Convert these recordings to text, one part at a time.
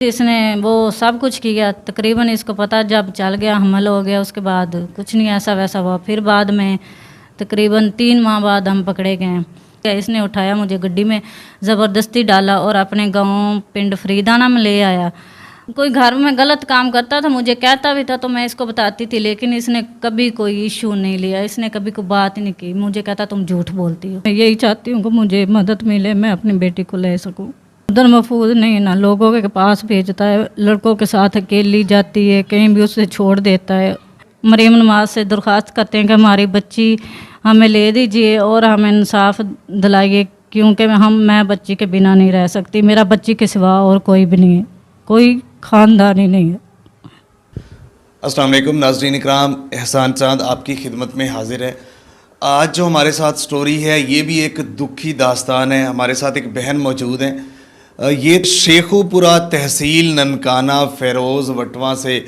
इसने वो सब कुछ किया, तकरीबन इसको पता जब चल गया, हमल हो गया, उसके बाद कुछ नहीं ऐसा वैसा हुआ। फिर बाद में तकरीबन 3 माह बाद हम पकड़े गए। इसने उठाया, मुझे गड्डी में ज़बरदस्ती डाला और अपने गांव पिंड फरीदाना में ले आया। कोई घर में गलत काम करता था, मुझे कहता भी था तो मैं इसको बताती थी, लेकिन इसने कभी कोई इशू नहीं लिया, इसने कभी कोई बात नहीं की। मुझे कहता तुम झूठ बोलती हो। मैं यही चाहती हूँ कि मुझे मदद मिले, मैं अपनी बेटी को ले सकूँ। उधर महफूज नहीं ना, लोगों के पास भेजता है, लड़कों के साथ अकेली जाती है, कहीं भी उसे छोड़ देता है। मरीम नवाज से दरख्वास्त करते हैं कि हमारी बच्ची हमें ले दीजिए और हमें इंसाफ दिलाइए, क्योंकि मैं बच्ची के बिना नहीं रह सकती। मेरा बच्ची के सिवा और कोई भी नहीं है, कोई ख़ानदानी नहीं है। अस्सलाम वालेकुम नाज़रीन इकराम, एहसान चांद आपकी खिदमत में हाजिर है। आज जो हमारे साथ स्टोरी है ये भी एक दुखी दास्तान है। हमारे साथ एक बहन मौजूद हैं। ये शेखुपुरा तहसील ननकाना फ़ेरोज़ वटवा से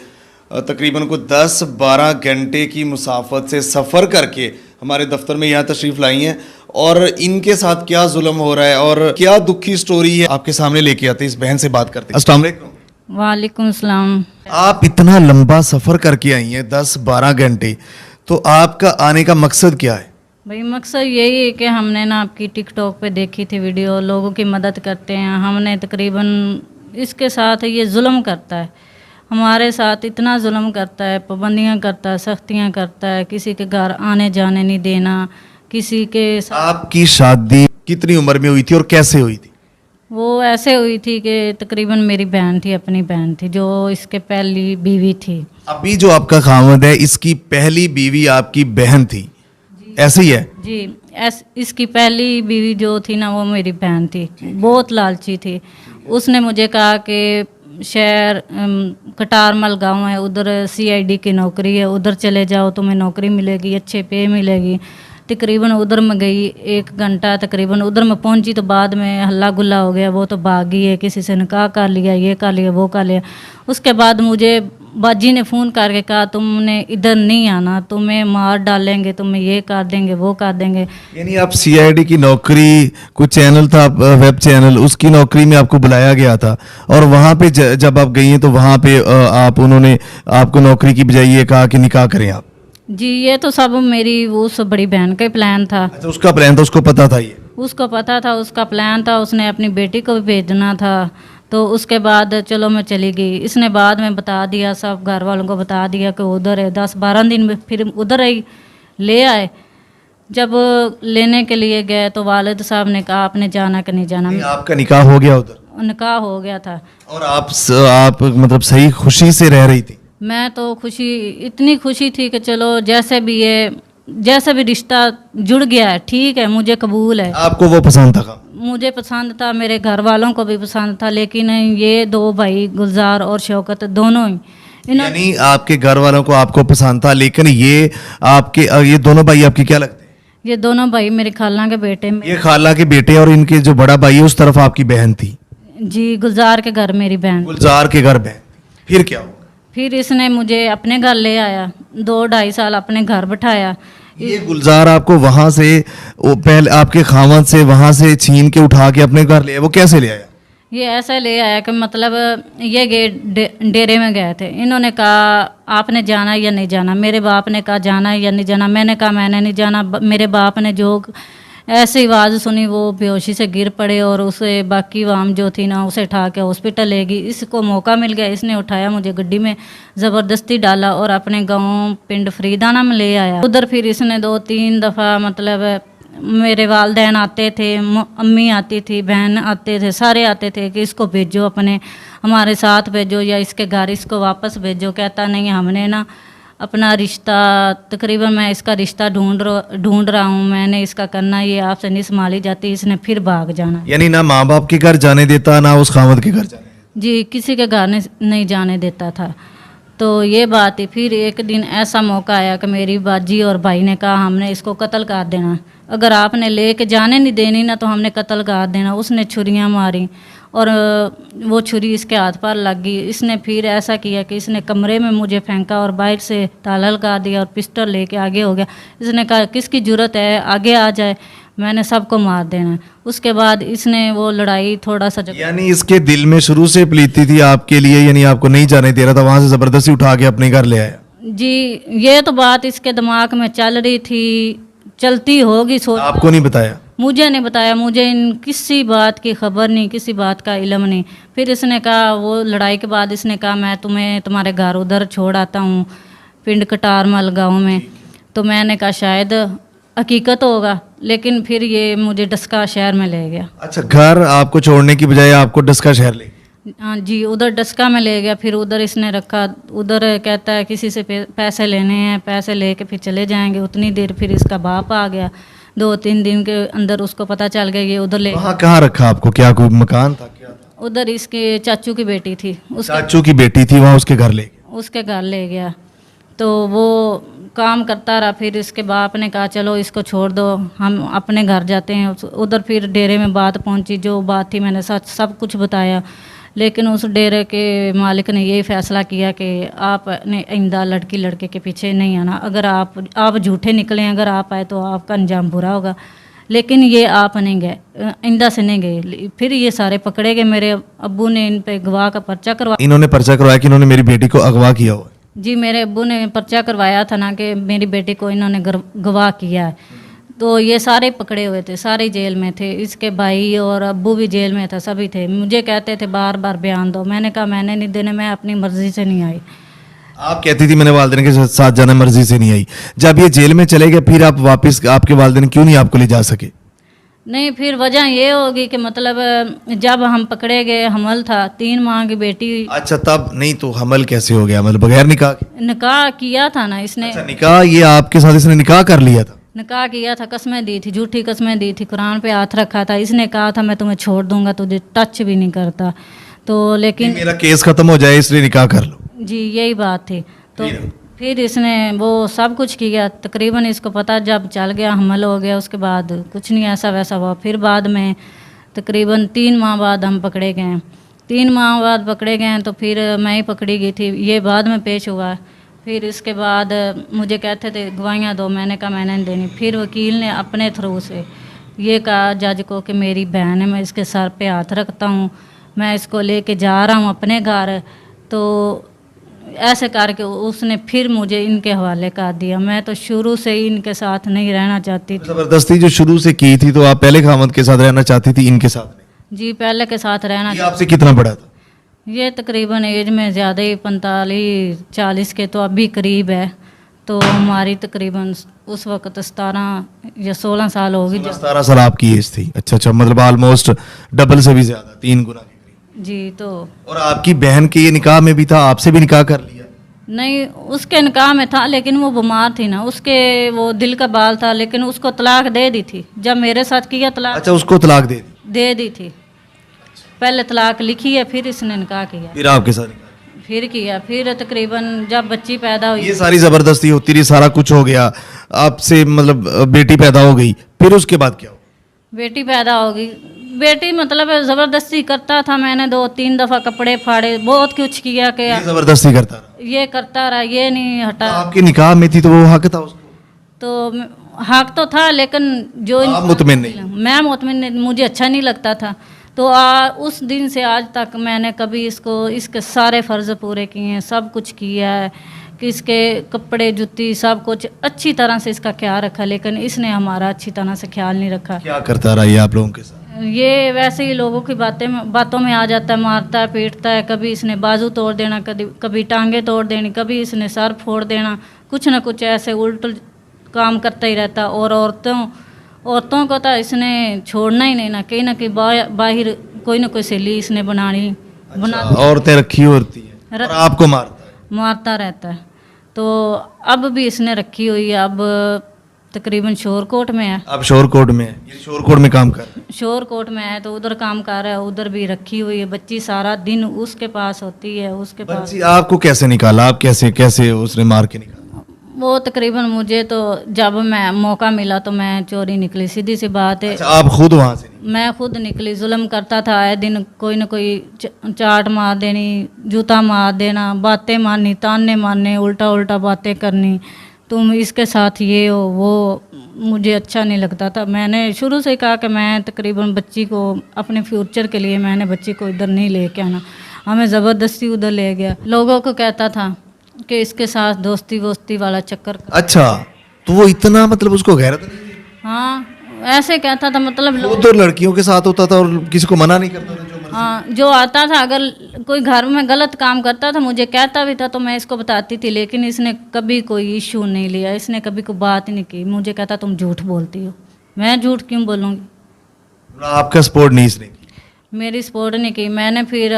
तकरीबन को 10-12 घंटे की मुसाफत से सफ़र करके हमारे दफ्तर में यहाँ तशरीफ़ लाई हैं और इनके साथ क्या जुल्म हो रहा है और क्या दुखी स्टोरी है आपके सामने लेके आते हैं। इस बहन से बात करते हैं। अस्सलाम वालेकुम। वालेकुम सलाम। आप इतना लंबा सफ़र करके आई हैं 10-12 घंटे, तो आपका आने का मकसद क्या है? भाई मकसद यही है कि हमने ना आपकी टिकटॉक पे देखी थी वीडियो, लोगों की मदद करते हैं। हमने तकरीबन इसके साथ ये जुल्म करता है, हमारे साथ इतना जुल्म करता है, पाबंदियाँ करता है, सख्तियाँ करता है, किसी के घर आने जाने नहीं देना, किसी के साथ। आपकी शादी कितनी उम्र में हुई थी और कैसे हुई थी? वो ऐसे हुई थी कि तकरीबन मेरी बहन थी, अपनी बहन थी, जो इसके पहली बीवी थी। अभी जो आपका खामद है इसकी पहली बीवी आपकी बहन थी, ऐसे ही है? जी, इसकी पहली बीवी जो थी ना, वो मेरी बहन थी, बहुत लालची थी। उसने मुझे कहा कि शहर कटारमल गांव है, उधर CID की नौकरी है, उधर चले जाओ, तुम्हें नौकरी मिलेगी, अच्छे पे मिलेगी। तकरीबन उधर में गई, 1 घंटा तकरीबन उधर में पहुंची, तो बाद में हल्ला गुल्ला हो गया, वो तो भागी है, किसी से निकाह कर लिया, ये कर लिया, वो कर लिया। उसके बाद मुझे बाजी ने फ़ोन करके कहा तुमने इधर नहीं आना, तुम्हें मार डालेंगे, तुम्हें ये कर देंगे, वो कर देंगे। यानी आप CID की नौकरी, कुछ चैनल था वेब चैनल, उसकी नौकरी में आपको बुलाया गया था और वहाँ पे जब आप गई हैं तो वहाँ पे उन्होंने आपको नौकरी की बजाय ये कहा कि निकाह करें आप? जी, ये तो सब मेरी उस बड़ी बहन का ही प्लान था। अच्छा, उसका प्लान था, उसको पता था? ये उसको पता था, उसका प्लान था, उसने अपनी बेटी को भी भेजना था। तो उसके बाद चलो मैं चली गई। इसने बाद में बता दिया, सब घर वालों को बता दिया कि उधर है। 10-12 दिन में फिर उधर आई, ले आए। जब लेने के लिए गए तो वालिद साहब ने कहा आपने जाना कि नहीं जाना। आपका निकाह हो गया उधर? निकाह हो गया था। और आप मतलब सही खुशी से रह रही थी? मैं तो इतनी खुशी थी कि चलो जैसे भी रिश्ता जुड़ गया है, ठीक है, मुझे कबूल है। आपको वो पसंद था? मुझे पसंद था, मेरे घर वालों को भी पसंद था, लेकिन ये 2 भाई गुलजार और शौकत दोनों ही यानी आपके घर वालों को आपको पसंद था, लेकिन ये दोनों भाई आपके क्या लगते हैं? ये दोनों भाई मेरी खाला के बेटे। ये खाला के बेटे, और इनके जो बड़ा भाई है उस तरफ आपकी बहन थी? जी, गुलजार के घर मेरी बहन। गुलजार के घर बहन। फिर क्या हुआ? फिर इसने मुझे अपने घर ले आया, 2-2.5 साल अपने घर बिठाया। ये गुलजार आपको वहां से, पहले आपके खामद से वहां से छीन के उठा के अपने घर ले आया? वो कैसे ले आया? ये ऐसा ले आया कि मतलब ये गए डेरे में गए थे, इन्होंने कहा आपने जाना या नहीं जाना। मेरे बाप ने कहा जाना या नहीं जाना। मैंने कहा मैंने नहीं जाना। मेरे बाप ने जो ऐसी आवाज़ सुनी, वो बेहोशी से गिर पड़े और उसे बाकी वाम जो थी ना, उसे उठा के हॉस्पिटल ले गई। इसको मौका मिल गया, इसने उठाया, मुझे गड्डी में ज़बरदस्ती डाला और अपने गांव पिंड फरीदाना में ले आया। उधर फिर इसने 2-3 दफ़ा मतलब मेरे वालदैन आते थे, अम्मी आती थी, बहन आते थे, सारे आते थे कि इसको भेजो, अपने हमारे साथ भेजो या इसके घर इसको वापस भेजो। कहता नहीं, हमने ना अपना रिश्ता, तकरीबन मैं इसका रिश्ता ढूंढ रहा हूँ, मैंने इसका करना, ये आपसे नहीं संभाली जाती। इसने फिर भाग जाना। यानी ना माँ बाप के घर जाने देता, ना उस खामद के घर जाने? जी, किसी के घर नहीं जाने देता था। तो ये बात ही। फिर एक दिन ऐसा मौका आया कि मेरी बाजी और भाई ने कहा हमने इसको कत्ल कर देना, अगर आपने लेके जाने नहीं देनी ना तो हमने कत्ल कर देना। उसने छुरियाँ मारी और वो छुरी इसके हाथ पर लग गई। इसने फिर ऐसा किया कि इसने कमरे में मुझे फेंका और बाहर से ताला लगा दिया और पिस्टल लेके आगे हो गया। इसने कहा किसकी ज़रूरत है, आगे आ जाए। मैंने सबको मार देना। उसके बाद इसने वो लड़ाई थोड़ा सा यानी इसके दिल में शुरू से प्रीति थी आपके लिए, यानी आपको नहीं जाने दे रहा था, वहां से जबरदस्ती उठा के अपने घर ले आया। जी, ये तो बात इसके दिमाग में चल रही थी, चलती होगी सोच। आपको नहीं बताया? मुझे नहीं बताया, मुझे इन किसी बात की खबर नहीं, किसी बात का इल्म नहीं। फिर इसने कहा, वो लड़ाई के बाद इसने कहा मैं तुम्हें तुम्हारे घर उधर छोड़ आता हूँ, पिंड कटारमल गाँव में। तो मैंने कहा शायद हकीकत होगा, लेकिन फिर ये मुझे डस्का शहर में ले गया। अच्छा, घर आपको छोड़ने की बजाय आपको डस्का शहर ले? हाँ जी, उधर डस्का में ले गया। फिर उधर इसने रखा, उधर कहता है किसी से पैसे लेने हैं, पैसे लेके फिर चले जाएंगे। उतनी देर फिर इसका बाप आ गया, 2-3 दिन के अंदर उसको पता चल गया ये उधर ले। वहाँ कहाँ रखा आपको? क्या कोई मकान था, क्या था? उधर इसके चाचू की बेटी थी, चाचू की बेटी थी, वहाँ उसके घर ले गया? उसके घर ले गया। तो वो काम करता रहा। फिर इसके बाप ने कहा चलो इसको छोड़ दो, हम अपने घर जाते हैं। उधर फिर डेरे में बात पहुंची, जो बात थी मैंने सच सब कुछ बताया। लेकिन उस डेरे के मालिक ने यही फैसला किया कि आपने आइंदा लड़की लड़के के पीछे नहीं आना। अगर आप झूठे निकले, अगर आप आए तो आपका अंजाम बुरा होगा। लेकिन ये आप नहीं गए, आइंदा से नहीं गए। फिर ये सारे पकड़े गए। मेरे अब्बू ने इन पे गवाह का पर्चा करवाया। इन्होंने पर्चा करवाया कि इन्होंने मेरी बेटी को अगवा किया हुआ? जी, मेरे अब्बू ने पर्चा करवाया था ना कि मेरी बेटी को इन्होंने गवाह किया है। तो ये सारे पकड़े हुए थे, सारे जेल में थे। इसके भाई और अब्बू भी जेल में था, सभी थे। मुझे कहते थे बार बार बयान दो। मैंने कहा मैंने नहीं देने, मैं अपनी मर्जी से नहीं आई। आप कहती थी मैंने वालिदैन के साथ जाना, मर्जी से नहीं आई। जब ये जेल में चले गए फिर आप वापस, आपके वालिदैन क्यों नहीं आपको ले जा सके? नहीं, फिर वजह ये होगी कि मतलब जब हम पकड़े गए, हमल था, 3 माह की बेटी। अच्छा, तब नहीं तो हमल कैसे हो गया? मतलब बगैर निकाह के? निकाह किया था ना इसने। अच्छा, निकाह, ये आपके साथ इसने निकाह कर लिया था? निकाह किया था, कस्में दी थी, झूठी कस्में दी थी, कुरान पे हाथ रखा था। इसने कहा था मैं तुम्हें छोड़ दूंगा, तुझे टच भी नहीं करता। तो लेकिन मेरा केस खत्म हो जाए इसलिए निकाह कर लो। जी, यही बात थी। तो फिर इसने वो सब कुछ किया। तकरीबन इसको पता जब चल गया, हमल हो गया, उसके बाद कुछ नहीं ऐसा वैसा हुआ। फिर बाद में तकरीबन 3 माह बाद हम पकड़े गए। 3 माह बाद पकड़े गए तो फिर मैं ही पकड़ी गई थी, ये बाद में पेश हुआ। फिर इसके बाद मुझे कहते थे गवाहियाँ दो, मैंने कहा मैंने नहीं देनी। फिर वकील ने अपने थ्रू से ये कहा जज को कि मेरी बहन है, मैं इसके सर पे हाथ रखता हूँ, मैं इसको लेके जा रहा हूँ अपने घर। तो ऐसे करके उसने फिर मुझे इनके हवाले कर दिया। मैं तो शुरू से ही इनके साथ नहीं रहना चाहती थी। जबरदस्ती जो शुरू से की थी, तो आप पहले खामद के साथ रहना चाहती थी, इनके साथ नहीं? जी, पहले के साथ रहना। ये आपसे कितना बड़ा था? ये तकरीबन एज में ज़्यादा ही 45-40 के तो अभी करीब है। तो हमारी तकरीबन उस वक्त 17 या 16 साल होगी। 17 साल आपकी एज थी? अच्छा, मतलब ऑलमोस्ट डबल से भी ज्यादा, 3 गुना के करीब। जी। तो और आपकी बहन के ये निकाह में भी था, आपसे भी निकाह कर लिया? नहीं, उसके निकाह में था, लेकिन वो बीमार थी ना, उसके वो दिल का बाल था, लेकिन उसको तलाक दे दी थी जब मेरे साथ किया तलाक। अच्छा, उसको तलाक दे दी थी। पहले तलाक लिखी है, फिर इसने निकाह किया, फिर आपके साथ फिर किया। फिर तकरीबन जब बच्ची पैदा हुई, ये सारी जबरदस्ती होती रही, सारा कुछ हो गया आपसे, मतलब बेटी पैदा हो गई, फिर उसके बाद क्या हुआ? बेटी पैदा होगी। बेटी मतलब ज़बरदस्ती करता था। मैंने 2-3 दफ़ा कपड़े फाड़े, बहुत कुछ किया कि ये जबरदस्ती करता रहा? ये करता रहा, ये नहीं हटा। आपके निकाह में थी तो वो हक था उसको? तो हक तो था, लेकिन जो आप मुतमिन नहीं? मैं मुतमिन नहीं, मुझे अच्छा नहीं लगता था। तो उस दिन से आज तक मैंने कभी इसके सारे फ़र्ज़ पूरे किए हैं, सब कुछ किया है कि इसके कपड़े जुत्ती सब कुछ अच्छी तरह से इसका ख्याल रखा, लेकिन इसने हमारा अच्छी तरह से ख्याल नहीं रखा। क्या करता रहा ये आप लोगों के साथ? ये वैसे ही लोगों की बातों में आ जाता है, मारता है, पीटता है। कभी इसने बाजू तोड़ देना, कभी टांगे तोड़ देनी, कभी इसने सर फोड़ देना, कुछ ना कुछ ऐसे उल्ट काम करता ही रहता। और औरतों को तो इसने छोड़ना ही नहीं ना, कहीं ना कहीं बाहर कोई ना कोई सहेली इसने बनानी। औरतें रखी होती है और आपको मारता रहता है। तो अब भी इसने रखी हुई है। अब तकरीबन शोरकोट में है। अब शोरकोट में है? ये शोरकोट में काम कर रहा है? शोरकोट में है तो उधर काम कर रहा है, उधर भी रखी हुई है। बच्ची सारा दिन उसके पास होती है, उसके पास। बच्ची आपको कैसे निकाला? आप कैसे उसने मार के निकाला? वो तकरीबन मुझे तो जब मैं मौका मिला तो मैं चोरी निकली, सीधी सी बात है। अच्छा, आप खुद वहाँ से? मैं खुद निकली। जुल्म करता था, आए दिन कोई ना कोई चाट मार देनी, जूता मार देना, बातें मारनी, ताने मारने, उल्टा उल्टा बातें करनी, तुम इसके साथ ये हो वो। मुझे अच्छा नहीं लगता था। मैंने शुरू से कहा कि मैं तकरीबन बच्ची को अपने फ्यूचर के लिए मैंने बच्ची को इधर नहीं लेके आना। हमें ज़बरदस्ती उधर ले गया। लोगों को कहता था कि इसके साथ दोस्ती वोस्ती वाला चक्कर कर। अच्छा, तो वो इतना मतलब उसको गैरत नहीं थी? हाँ, ऐसे कहता था, मतलब वो तो लड़कियों के साथ होता था और किसी को मना नहीं करता था, जो मर्जी। हाँ, जो आता था, अगर कोई घर में गलत काम करता था मुझे कहता भी था तो मैं इसको बताती थी, लेकिन इसने कभी कोई इशू नहीं लिया, इसने कभी कोई बात नहीं की। मुझे कहता तुम झूठ बोलती हो। मैं झूठ क्यों बोलूँगी? आपका सपोर्ट नहीं इसने की? मेरी सपोर्ट नहीं की। मैंने फिर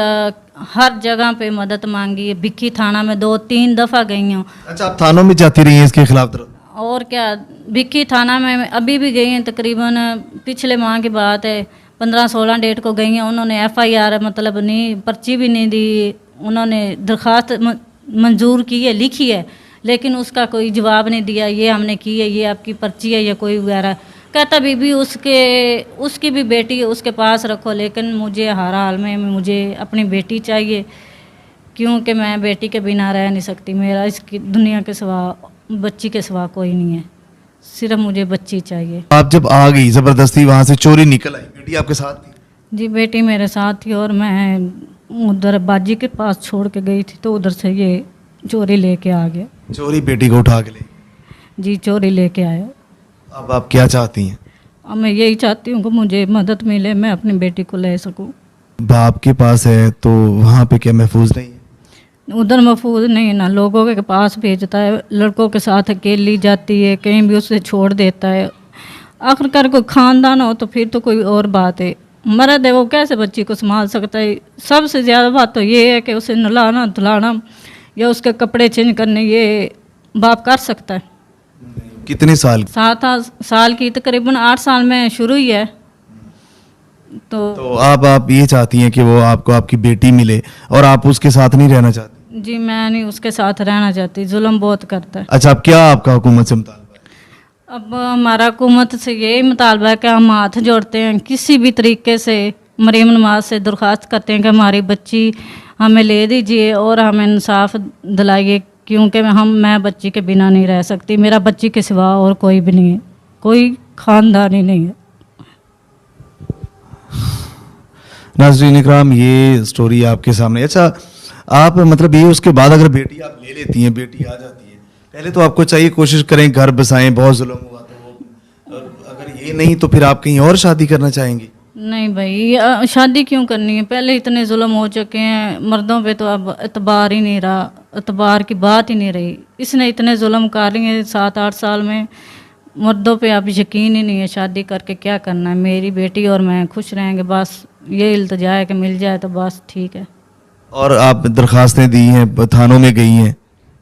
हर जगह पे मदद मांगी। भिक्खी थाना में 2-3 दफ़ा गई हूँ। अच्छा, आप थानों में जाती रही हैं इसके खिलाफ तरफ? और क्या, भिक्खी थाना में अभी भी गई हैं, तकरीबन पिछले माह की बात है, 15-16 डेट को गई हैं। उन्होंने FIR मतलब नहीं, पर्ची भी नहीं दी। उन्होंने दरख्वास्त मंजूर की है, लिखी है, लेकिन उसका कोई जवाब नहीं दिया। ये हमने की है, ये आपकी पर्ची है या कोई वगैरह। कहता बीबी उसकी भी बेटी है, उसके पास रखो, लेकिन मुझे हर हाल में मुझे अपनी बेटी चाहिए, क्योंकि मैं बेटी के बिना रह नहीं सकती। मेरा इसकी दुनिया के सिवा, बच्ची के सिवा कोई नहीं है, सिर्फ मुझे बच्ची चाहिए। आप जब आ गई ज़बरदस्ती वहाँ से, चोरी निकल आई, बेटी आपके साथ थी? जी, बेटी मेरे साथ थी और मैं उधर बाजी के पास छोड़ के गई थी, तो उधर से ये चोरी लेके आ गया। चोरी बेटी को उठा के ले? जी, चोरी लेके आया। अब आप क्या चाहती हैं? अब मैं यही चाहती हूँ कि मुझे मदद मिले, मैं अपनी बेटी को ले सकूँ। बाप के पास है तो वहाँ पे क्या महफूज नहीं है? उधर महफूज नहीं है ना, लोगों के पास भेजता है, लड़कों के साथ अकेली जाती है, कहीं भी उसे छोड़ देता है। आखिरकार कोई खानदान हो तो फिर तो कोई और बात है, मर्द है वो कैसे बच्ची को संभाल सकता है? सबसे ज़्यादा बात तो ये है कि उसे नहलाना धुलाना या उसके कपड़े चेंज करने ये बाप कर सकता है। कितने साल? 7 साल की, तकरीबन 8 साल में शुरू ही है। तो आप ये चाहती हैं कि वो आपको आपकी बेटी मिले और आप उसके साथ नहीं रहना चाहती? जी, मैं नहीं उसके साथ रहना चाहती, जुल्म बहुत करता है। अच्छा, अब क्या आपका हुकूमत से मुतालबा है? अब हमारा हुकूमत से यही मुतालबा है कि हम हाथ जोड़ते हैं, किसी भी तरीके से मरीम नवाज से दरख्वास्त करते हैं कि हमारी बच्ची हमें ले दीजिए और हमें इंसाफ दिलाइए, क्योंकि मैं बच्ची के बिना नहीं रह सकती। मेरा बच्ची के सिवा और कोई भी नहीं है, कोई ख़ानदान ही नहीं है। नाज़रीन इकराम, ये स्टोरी आपके सामने। अच्छा, आप मतलब ये उसके बाद अगर बेटी आप ले लेती हैं, बेटी आ जाती है, पहले तो आपको चाहिए कोशिश करें घर बसाएं, बहुत जुल्म हुआ तो अगर ये नहीं तो फिर आप कहीं और शादी करना चाहेंगी? नहीं भाई, शादी क्यों करनी है? पहले इतने जुल्म हो चुके हैं मर्दों पे, तो अब एतबार ही नहीं रहा, एतबार की बात ही नहीं रही। इसने इतने जुल्म कर लिए हैं 7-8 साल में, मर्दों पे अब यकीन ही नहीं है। शादी करके क्या करना है? मेरी बेटी और मैं खुश रहेंगे, बस ये इल्तिजा है कि मिल जाए तो बस ठीक है। और आप दरख्वास्तें दी हैं, थानों में गई हैं?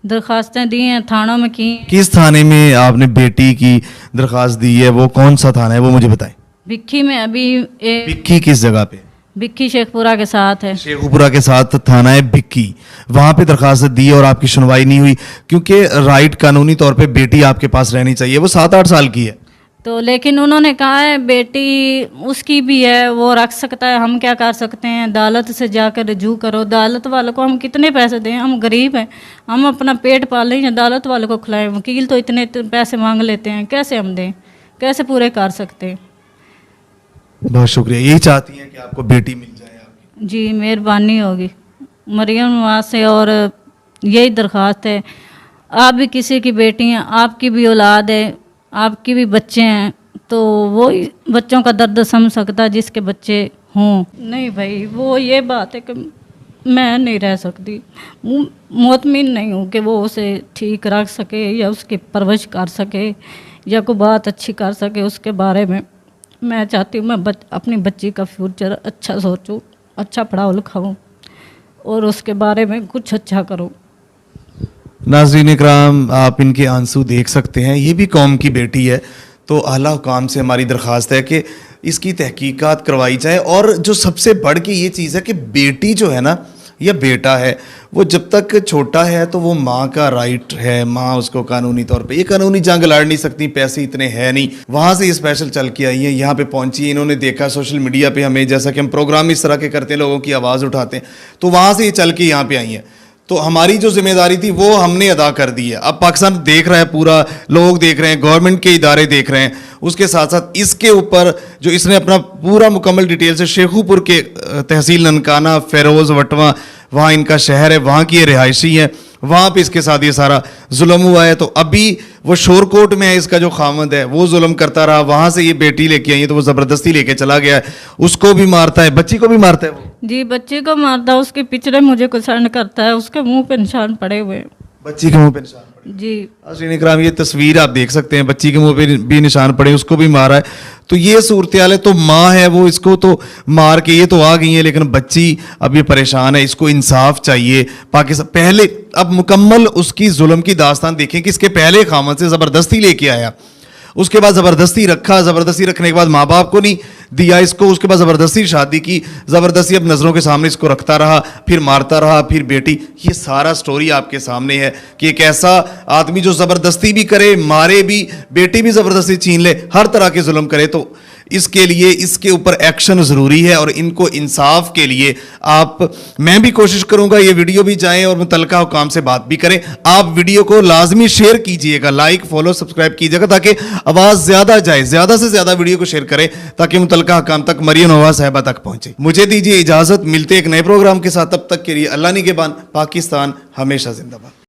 दरख्वास्तें दी हैं, थानों में की। किस थाने में आपने बेटी की दरख्वास्त दी है? वो कौन सा थाना है वो मुझे बताएं। भिक्खी में अभी भिक्खी किस जगह पे? भिक्खी शेखपुरा के साथ है। शेखपुरा के साथ थाना है भिक्खी, वहां पे दरखास्त दी और आपकी सुनवाई नहीं हुई, क्योंकि राइट कानूनी तौर पे बेटी आपके पास रहनी चाहिए। वो 7-8 साल की है तो, लेकिन उन्होंने कहा है बेटी उसकी भी है, वो रख सकता है। हम क्या कर सकते हैं? अदालत से जाकर रजू करो। अदालत वालों को हम कितने पैसे दें? हम गरीब हैं, हम अपना पेट पालें, अदालत वालों को खिलाएं। वकील तो इतने पैसे मांग लेते हैं, कैसे हम दें? कैसे पूरे कर सकते हैं? बहुत शुक्रिया। यही चाहती हैं कि आपको बेटी मिल जाए आपकी? जी, मेहरबानी होगी मरियम नवाज से, और यही दरख्वास्त है, आप भी किसी की बेटी हैं, आपकी भी औलाद है, आपकी भी बच्चे हैं, तो वो बच्चों का दर्द समझ सकता है जिसके बच्चे हों। नहीं भाई, वो ये बात है कि मैं नहीं रह सकती, मुतमिन नहीं हूँ कि वो उसे ठीक रख सके या उसकी परवरिश कर सके या कोई बात अच्छी कर सके उसके बारे में। मैं चाहती हूँ मैं अपनी बच्ची का फ्यूचर अच्छा सोचूं, अच्छा पढ़ाऊँ लिखाऊँ और उसके बारे में कुछ अच्छा करूँ। नाज़रीन इकराम, आप इनके आंसू देख सकते हैं, ये भी कौम की बेटी है। तो आला हुकाम से हमारी दरख्वास्त है कि इसकी तहकीकात करवाई जाए। और जो सबसे बढ़ के ये चीज़ है कि बेटी जो है ना या बेटा है, वो जब तक छोटा है तो वो माँ का राइट है, माँ उसको कानूनी तौर पे, ये कानूनी जंग लड़ नहीं सकती, पैसे इतने हैं नहीं। वहाँ से ये स्पेशल चल के आई है, यहाँ पे पहुँची है, इन्होंने देखा सोशल मीडिया पे हमें, जैसा कि हम प्रोग्राम इस तरह के करते हैं, लोगों की आवाज़ उठाते हैं, तो वहाँ से ये चल के यहाँ पे आई हैं। तो हमारी जो जिम्मेदारी थी वो हमने अदा कर दी है। अब पाकिस्तान देख रहा है, पूरा लोग देख रहे हैं, गवर्नमेंट के इदारे देख रहे हैं। उसके साथ साथ इसके ऊपर जो इसने अपना पूरा मुकम्मल डिटेल से शेखुपुर के तहसील ननकाना, फेरोज़ वटवा, वहाँ इनका शहर है, वहाँ की ये रिहायशी है, वहाँ पे इसके साथ ये सारा जुल्म हुआ है। तो अभी वो शोरकोट में है, इसका जो खामद है वो जुल्म करता रहा। वहाँ से ये बेटी लेके आई है तो वो ज़बरदस्ती लेके चला गया है, उसको भी मारता है, बच्ची को भी मारता है वो। जी बच्ची को मारता है, उसके पिछड़े मुझे कुचलन करता है, उसके मुंह पे निशान पड़े हुए हैं। बच्ची के मुंह पे निशान पड़े। जी नाज़रीन इकराम, ये तस्वीर आप देख सकते हैं, बच्ची के मुंह पे भी निशान पड़े, उसको भी मारा है। तो ये सूरत हाल है। तो माँ है वो इसको तो मार के ये तो आ गई है, लेकिन बच्ची अब ये परेशान है, इसको इंसाफ चाहिए। पाकिस्तान पहले अब मुकम्मल उसकी जुल्म की दास्तान देखें कि इसके पहले खामद से ज़बरदस्ती लेके आया, उसके बाद ज़बरदस्ती रखा, ज़बरदस्ती रखने के बाद माँ बाप को नहीं दिया इसको, उसके बाद ज़बरदस्ती शादी की, ज़बरदस्ती अब नज़रों के सामने इसको रखता रहा, फिर मारता रहा, फिर बेटी। ये सारा स्टोरी आपके सामने है कि एक ऐसा आदमी जो ज़बरदस्ती भी करे, मारे भी, बेटी भी ज़बरदस्ती छीन ले, हर तरह के जुल्म करे। तो इसके लिए इसके ऊपर एक्शन ज़रूरी है और इनको इंसाफ के लिए मैं भी कोशिश करूंगा ये वीडियो भी जाएं और मुतल्लिका हुकाम से बात भी करें। आप वीडियो को लाजमी शेयर कीजिएगा, लाइक फॉलो सब्सक्राइब कीजिएगा, ताकि आवाज़ ज़्यादा जाए, ज़्यादा से ज़्यादा वीडियो को शेयर करें ताकि मुतल्लिका हुकाम तक, मरियम नवाज साहिबा तक पहुंचे। मुझे दीजिए इजाज़त, मिलते एक नए प्रोग्राम के साथ, तब तक के लिए अल्लाह निगहबान। पाकिस्तान हमेशा जिंदाबाद।